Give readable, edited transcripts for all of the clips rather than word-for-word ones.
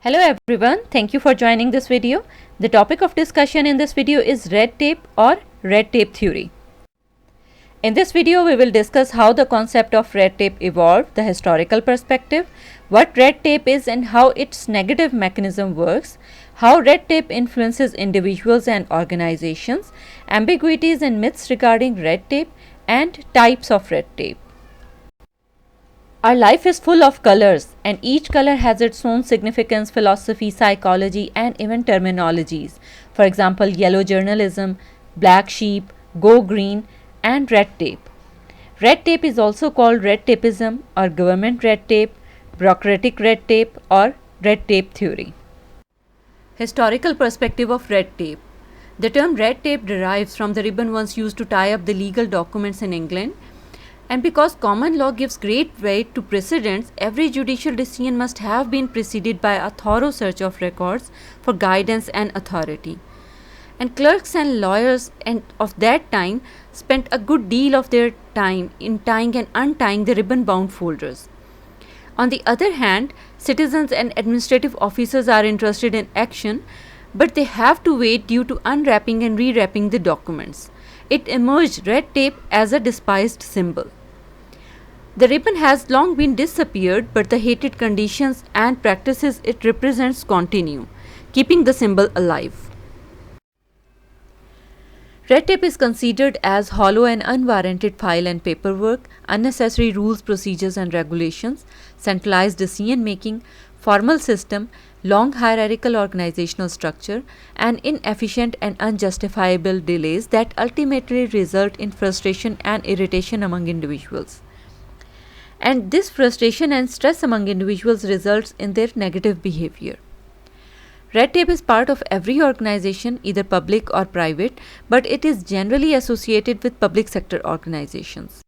Hello everyone, thank you for joining this video. The topic of discussion in this video is red tape or red tape theory. In this video, we will discuss how the concept of red tape evolved, the historical perspective, what red tape is and how its negative mechanism works, how red tape influences individuals and organizations, ambiguities and myths regarding red tape, and types of red tape. Our life is full of colors, and each color has its own significance, philosophy, psychology, and even terminologies. For example, yellow journalism, black sheep, go green, and red tape. Red tape is also called red tapeism or government red tape, bureaucratic red tape, or red tape theory. Historical perspective of red tape. The term red tape derives from the ribbon once used to tie up the legal documents in England. And because common law gives great weight to precedents, every judicial decision must have been preceded by a thorough search of records for guidance and authority. And clerks and lawyers of that time spent a good deal of their time in tying and untying the ribbon-bound folders. On the other hand, citizens and administrative officers are interested in action, but they have to wait due to unwrapping and rewrapping the documents. It emerged red tape as a despised symbol. The ribbon has long been disappeared, but the hated conditions and practices it represents continue, keeping the symbol alive. Red tape is considered as hollow and unwarranted file and paperwork, unnecessary rules, procedures and regulations, centralized decision making, formal system, long hierarchical organizational structure, and inefficient and unjustifiable delays that ultimately result in frustration and irritation among individuals. And this frustration and stress among individuals results in their negative behavior. Red tape is part of every organization, either public or private, but it is generally associated with public sector organizations.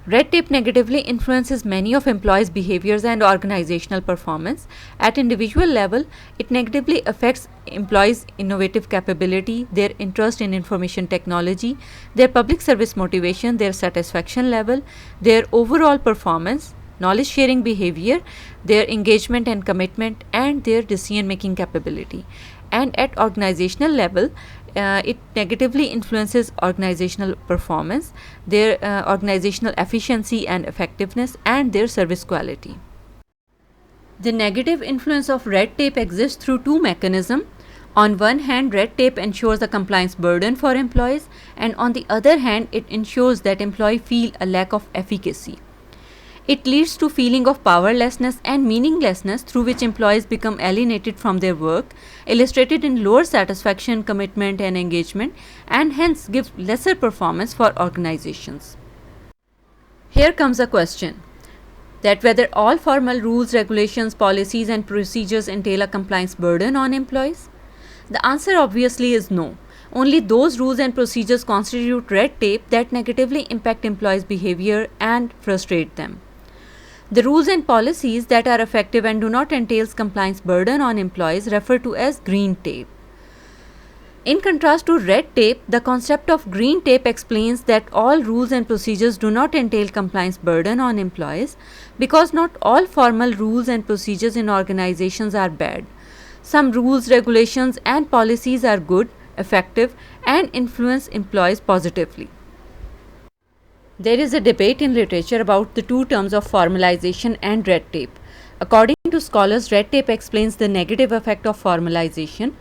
Red tape negatively influences many of employees' behaviors and organizational performance. At individual level, it negatively affects employees' innovative capability, their interest in information technology, their public service motivation, their satisfaction level, their overall performance, knowledge sharing behavior, their engagement and commitment, and their decision making capability. And at organizational level, it negatively influences organizational performance, their organizational efficiency and effectiveness, and their service quality. The negative influence of red tape exists through two mechanisms. On one hand, red tape ensures a compliance burden for employees, and on the other hand, it ensures that employees feel a lack of efficacy. It leads to feeling of powerlessness and meaninglessness through which employees become alienated from their work, illustrated in lower satisfaction, commitment and engagement, and hence give lesser performance for organizations. Here comes a question that whether all formal rules, regulations, policies and procedures entail a compliance burden on employees? The answer obviously is no. Only those rules and procedures constitute red tape that negatively impact employees' behavior and frustrate them. The rules and policies that are effective and do not entail compliance burden on employees refer to as green tape. In contrast to red tape, the concept of green tape explains that all rules and procedures do not entail compliance burden on employees because not all formal rules and procedures in organizations are bad. Some rules, regulations and policies are good, effective and influence employees positively. There is a debate in literature about the two terms of formalization and red tape. According to scholars, red tape explains the negative effect of formalization.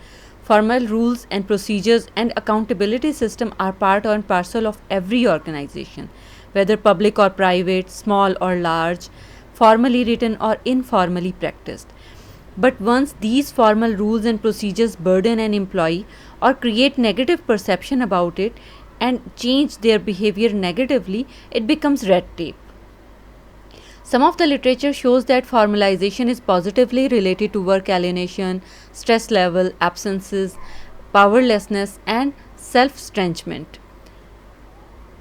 Formal rules and procedures and accountability system are part and parcel of every organization, whether public or private, small or large, formally written or informally practiced. But once these formal rules and procedures burden an employee or create negative perception about it, and change their behavior negatively, it becomes red tape. Some of the literature shows that formalization is positively related to work alienation, stress level, absences, powerlessness, and self-estranguement.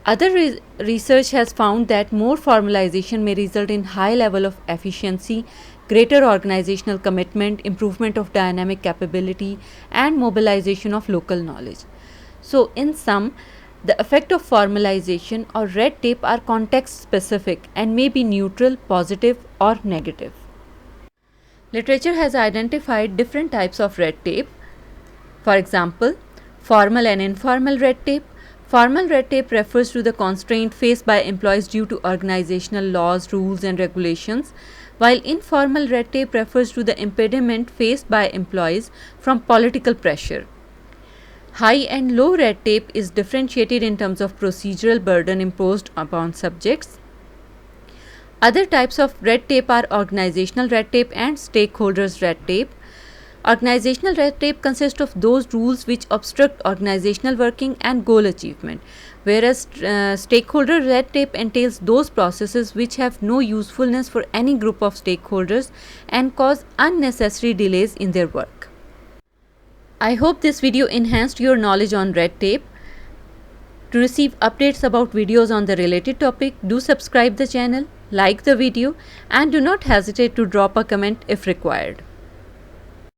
Other research has found that more formalization may result in high level of efficiency, greater organizational commitment, improvement of dynamic capability, and mobilization of local knowledge. So, in sum, the effect of formalization or red tape are context specific and may be neutral, positive or negative. Literature has identified different types of red tape. For example, formal and informal red tape. Formal red tape refers to the constraint faced by employees due to organizational laws, rules, and regulations, while informal red tape refers to the impediment faced by employees from political pressure. High and low red tape is differentiated in terms of procedural burden imposed upon subjects. Other types of red tape are organizational red tape and stakeholders red tape. Organizational red tape consists of those rules which obstruct organizational working and goal achievement, whereas stakeholder red tape entails those processes which have no usefulness for any group of stakeholders and cause unnecessary delays in their work. I hope this video enhanced your knowledge on red tape. To receive updates about videos on the related topic, do subscribe the channel, like the video, and do not hesitate to drop a comment if required.